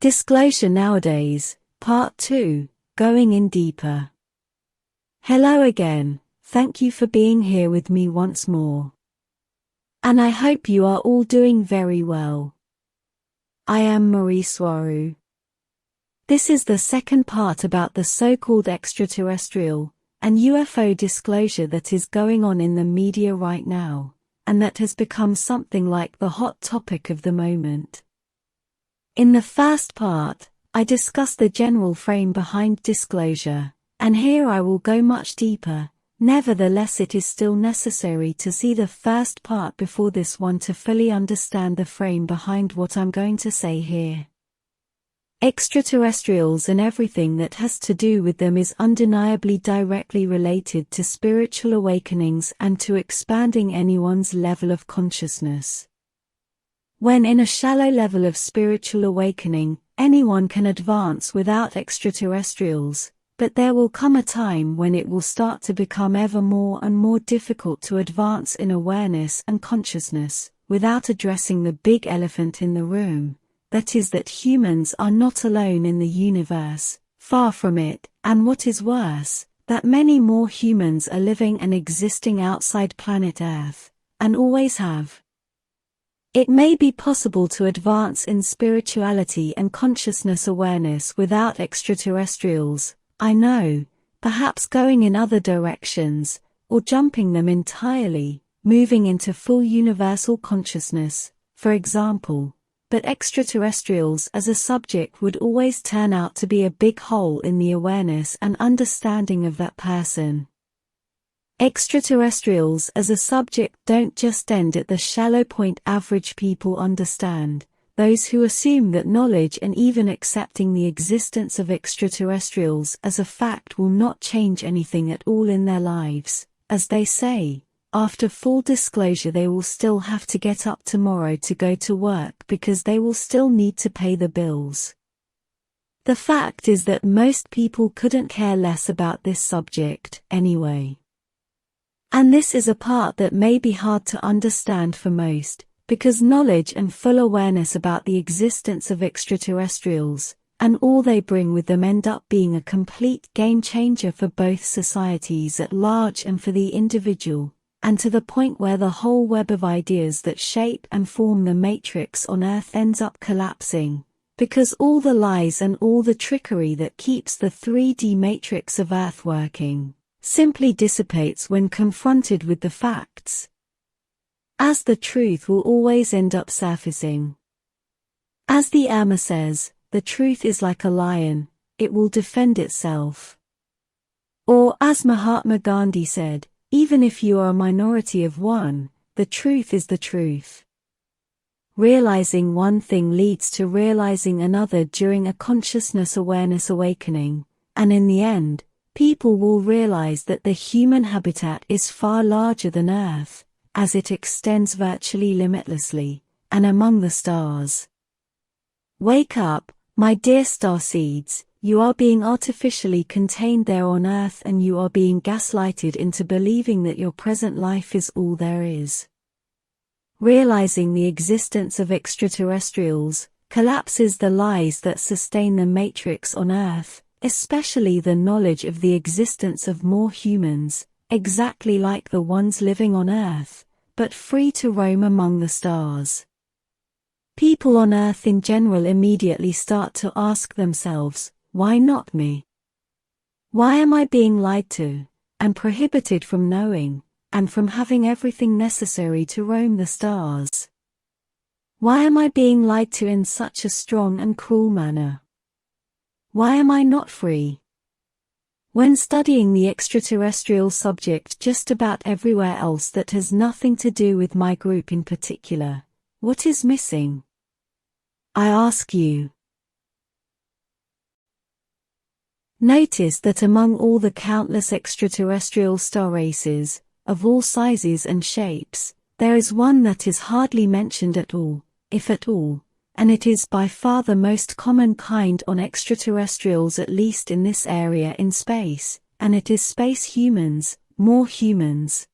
Disclosure Nowadays, Part 2, Going in Deeper. Hello again, thank you for being here with me once more. And I hope you are all doing very well. I am Mari Swaruu. This is the second part about the so-called extraterrestrial and UFO disclosure that is going on in the media right now, and that has become something like the hot topic of the moment. In the first part, I discussed the general frame behind disclosure, and here I will go much deeper. Nevertheless, it is still necessary to see the first part before this one to fully understand the frame behind what I'm going to say here. Extraterrestrials and everything that has to do with them is undeniably directly related to spiritual awakenings and to expanding anyone's level of consciousness. When in a shallow level of spiritual awakening, anyone can advance without extraterrestrials, but there will come a time when it will start to become ever more and more difficult to advance in awareness and consciousness, without addressing the big elephant in the room, that is that humans are not alone in the universe, far from it, and what is worse, that many more humans are living and existing outside planet Earth, and always have. It may be possible to advance in spirituality and consciousness awareness without extraterrestrials, I know, perhaps going in other directions, or jumping them entirely, moving into full universal consciousness, for example, but extraterrestrials as a subject would always turn out to be a big hole in the awareness and understanding of that person. Extraterrestrials as a subject don't just end at the shallow point average people understand. Those who assume that knowledge and even accepting the existence of extraterrestrials as a fact will not change anything at all in their lives, as they say, after full disclosure they will still have to get up tomorrow to go to work because they will still need to pay the bills. The fact is that most people couldn't care less about this subject, anyway. And this is a part that may be hard to understand for most, because knowledge and full awareness about the existence of extraterrestrials, and all they bring with them end up being a complete game changer for both societies at large and for the individual, and to the point where the whole web of ideas that shape and form the matrix on Earth ends up collapsing, because all the lies and all the trickery that keeps the 3D matrix of Earth working simply dissipates when confronted with the facts. As the truth will always end up surfacing. As the Amma says, the truth is like a lion, it will defend itself. Or as Mahatma Gandhi said, even if you are a minority of one, the truth is the truth. Realizing one thing leads to realizing another during a consciousness awareness awakening, and in the end, people will realize that the human habitat is far larger than Earth, as it extends virtually limitlessly, and among the stars. Wake up, my dear starseeds, you are being artificially contained there on Earth and you are being gaslighted into believing that your present life is all there is. Realizing the existence of extraterrestrials collapses the lies that sustain the matrix on Earth, especially the knowledge of the existence of more humans, exactly like the ones living on Earth, but free to roam among the stars. People on Earth in general immediately start to ask themselves, why not me? Why am I being lied to, and prohibited from knowing, and from having everything necessary to roam the stars? Why am I being lied to in such a strong and cruel manner? Why am I not free? When studying the extraterrestrial subject just about everywhere else that has nothing to do with my group in particular, what is missing? I ask you. Notice that among all the countless extraterrestrial star races, of all sizes and shapes, there is one that is hardly mentioned at all, if at all, and it is by far the most common kind on extraterrestrials, at least in this area in space, and it is space humans, more humans.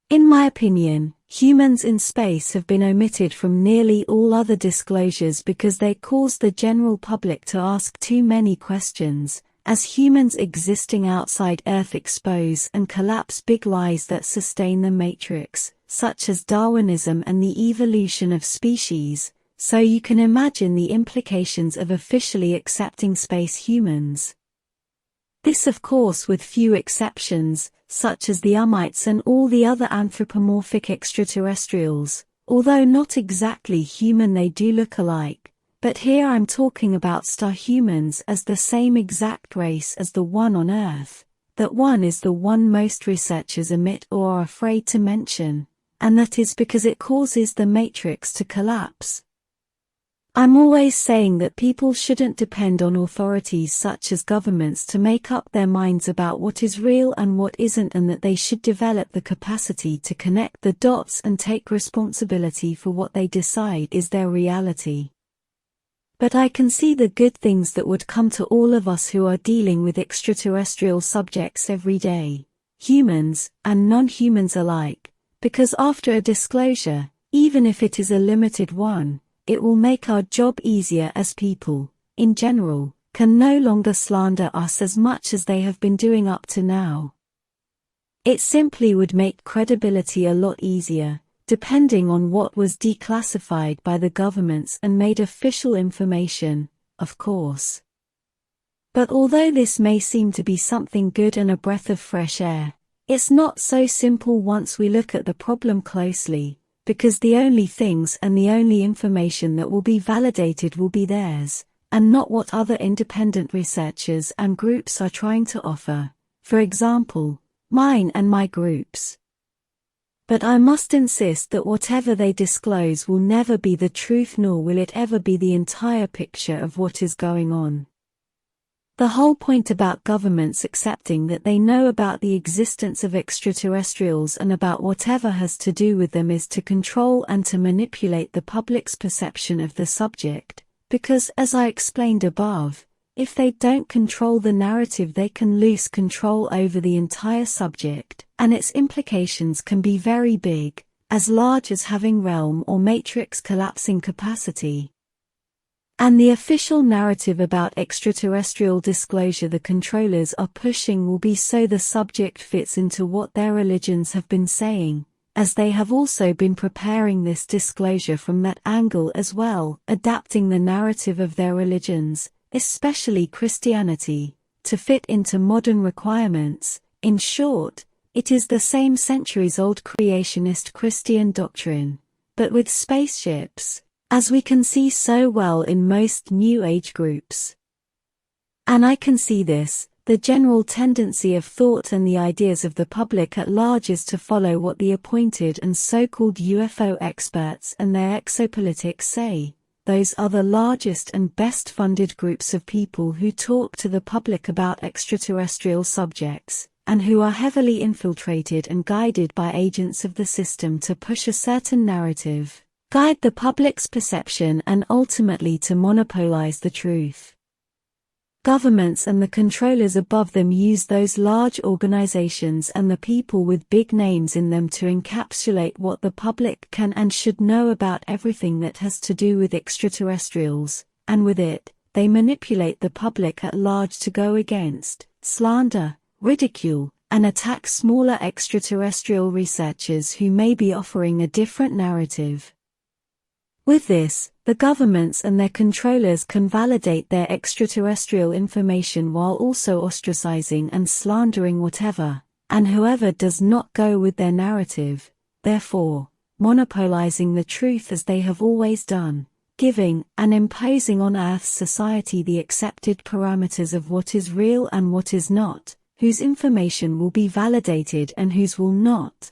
In my opinion, humans in space have been omitted from nearly all other disclosures because they cause the general public to ask too many questions, as humans existing outside Earth expose and collapse big lies that sustain the matrix, such as Darwinism and the evolution of species, so you can imagine the implications of officially accepting space humans. This of course with few exceptions, such as the Umites and all the other anthropomorphic extraterrestrials, although not exactly human they do look alike, but here I'm talking about star humans as the same exact race as the one on Earth, that one is the one most researchers omit or are afraid to mention, and that is because it causes the matrix to collapse. I'm always saying that people shouldn't depend on authorities such as governments to make up their minds about what is real and what isn't, and that they should develop the capacity to connect the dots and take responsibility for what they decide is their reality. But I can see the good things that would come to all of us who are dealing with extraterrestrial subjects every day, humans and non-humans alike, because after a disclosure, even if it is a limited one, it will make our job easier, as people, in general, can no longer slander us as much as they have been doing up to now. It simply would make credibility a lot easier, depending on what was declassified by the governments and made official information, of course. But although this may seem to be something good and a breath of fresh air, it's not so simple once we look at the problem closely, because the only things and the only information that will be validated will be theirs, and not what other independent researchers and groups are trying to offer, for example, mine and my groups. But I must insist that whatever they disclose will never be the truth, nor will it ever be the entire picture of what is going on. The whole point about governments accepting that they know about the existence of extraterrestrials and about whatever has to do with them is to control and to manipulate the public's perception of the subject, because, as I explained above, if they don't control the narrative, they can lose control over the entire subject, and its implications can be very big, as large as having realm or matrix collapsing capacity. And the official narrative about extraterrestrial disclosure the controllers are pushing will be so the subject fits into what their religions have been saying, as they have also been preparing this disclosure from that angle as well, adapting the narrative of their religions, especially Christianity, to fit into modern requirements. In short, it is the same centuries-old creationist Christian doctrine, but with spaceships, as we can see so well in most New Age groups. And I can see this, the general tendency of thought and the ideas of the public at large is to follow what the appointed and so-called UFO experts and their exopolitics say. Those are the largest and best-funded groups of people who talk to the public about extraterrestrial subjects, and who are heavily infiltrated and guided by agents of the system to push a certain narrative, guide the public's perception, and ultimately to monopolize the truth. Governments and the controllers above them use those large organizations and the people with big names in them to encapsulate what the public can and should know about everything that has to do with extraterrestrials, and with it, they manipulate the public at large to go against, slander, ridicule, and attack smaller extraterrestrial researchers who may be offering a different narrative. With this, the governments and their controllers can validate their extraterrestrial information while also ostracizing and slandering whatever, and whoever does not go with their narrative, therefore, monopolizing the truth as they have always done, giving and imposing on Earth's society the accepted parameters of what is real and what is not, whose information will be validated and whose will not.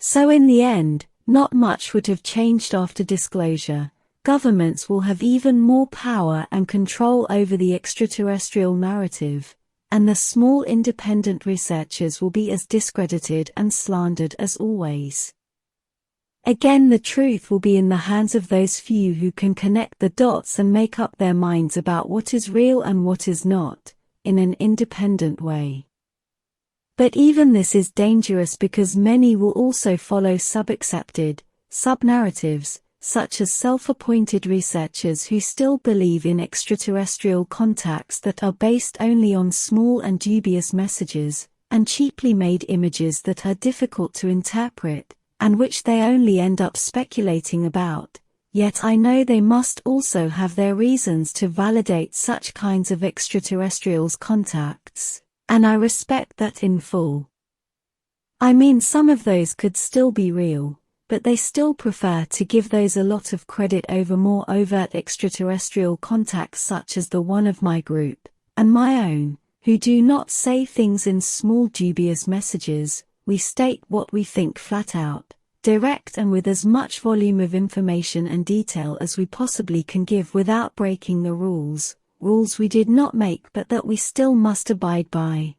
So in the end, not much would have changed after disclosure. Governments will have even more power and control over the extraterrestrial narrative, and the small independent researchers will be as discredited and slandered as always. Again, the truth will be in the hands of those few who can connect the dots and make up their minds about what is real and what is not, in an independent way. But even this is dangerous because many will also follow sub-accepted, sub-narratives, such as self-appointed researchers who still believe in extraterrestrial contacts that are based only on small and dubious messages, and cheaply made images that are difficult to interpret, and which they only end up speculating about. Yet I know they must also have their reasons to validate such kinds of extraterrestrials' contacts, and I respect that in full. I mean, some of those could still be real, but they still prefer to give those a lot of credit over more overt extraterrestrial contacts such as the one of my group, and my own, who do not say things in small dubious messages. We state what we think flat out, direct and with as much volume of information and detail as we possibly can give without breaking the rules we did not make but that we still must abide by.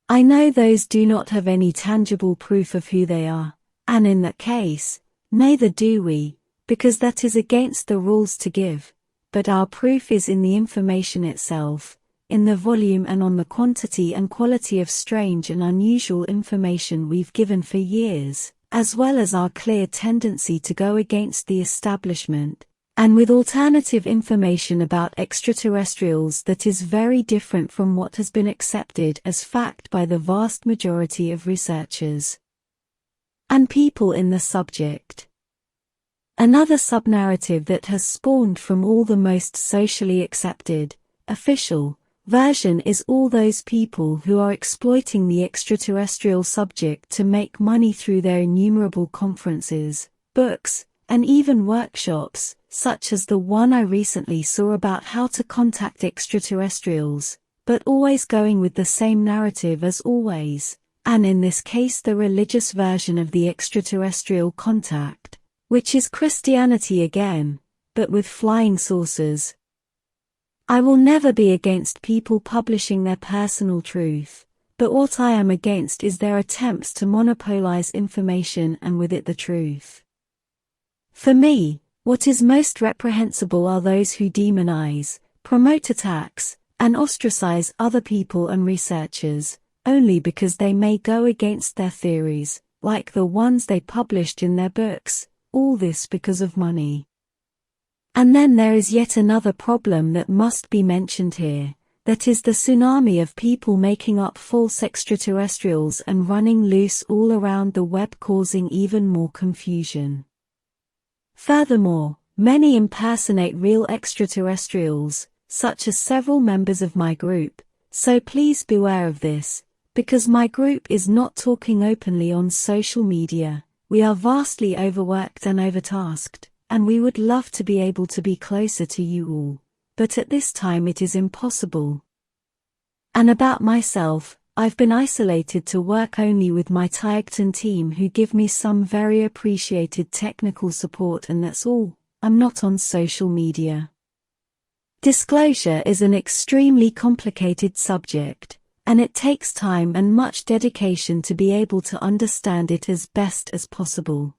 I know those do not have any tangible proof of who they are, and in that case, neither do we, because that is against the rules to give, but our proof is in the information itself, in the volume and on the quantity and quality of strange and unusual information we've given for years, as well as our clear tendency to go against the establishment, and with alternative information about extraterrestrials that is very different from what has been accepted as fact by the vast majority of researchers and people in the subject. Another sub-narrative that has spawned from all the most socially accepted, official, version is all those people who are exploiting the extraterrestrial subject to make money through their innumerable conferences, books, and even workshops, such as the one I recently saw about how to contact extraterrestrials, but always going with the same narrative as always, and in this case the religious version of the extraterrestrial contact, which is Christianity again, but with flying saucers. I will never be against people publishing their personal truth, but what I am against is their attempts to monopolize information and with it the truth. For me, what is most reprehensible are those who demonize, promote attacks, and ostracize other people and researchers, only because they may go against their theories, like the ones they published in their books, all this because of money. And then there is yet another problem that must be mentioned here, that is the tsunami of people making up false extraterrestrials and running loose all around the web, causing even more confusion. Furthermore, many impersonate real extraterrestrials, such as several members of my group, so please beware of this, because my group is not talking openly on social media. We are vastly overworked and overtasked, and we would love to be able to be closer to you all, but at this time it is impossible. And about myself, I've been isolated to work only with my Taygetan team who give me some very appreciated technical support, and that's all. I'm not on social media. Disclosure is an extremely complicated subject, and it takes time and much dedication to be able to understand it as best as possible.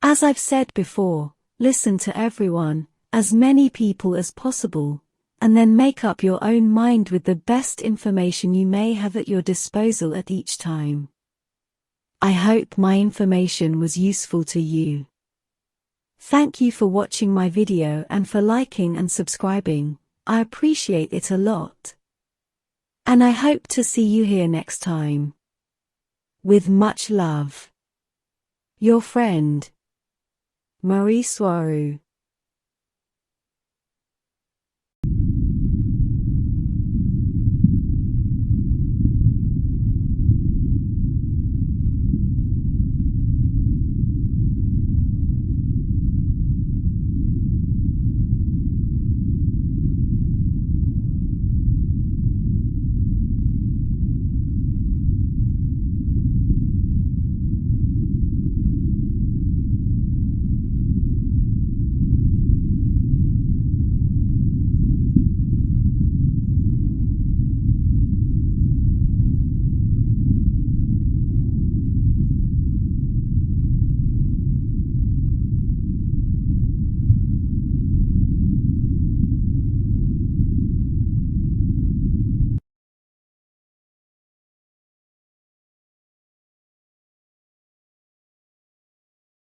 As I've said before, listen to everyone, as many people as possible, and then make up your own mind with the best information you may have at your disposal at each time. I hope my information was useful to you. Thank you for watching my video and for liking and subscribing. I appreciate it a lot. And I hope to see you here next time. With much love. Your friend, Mari Swaruu.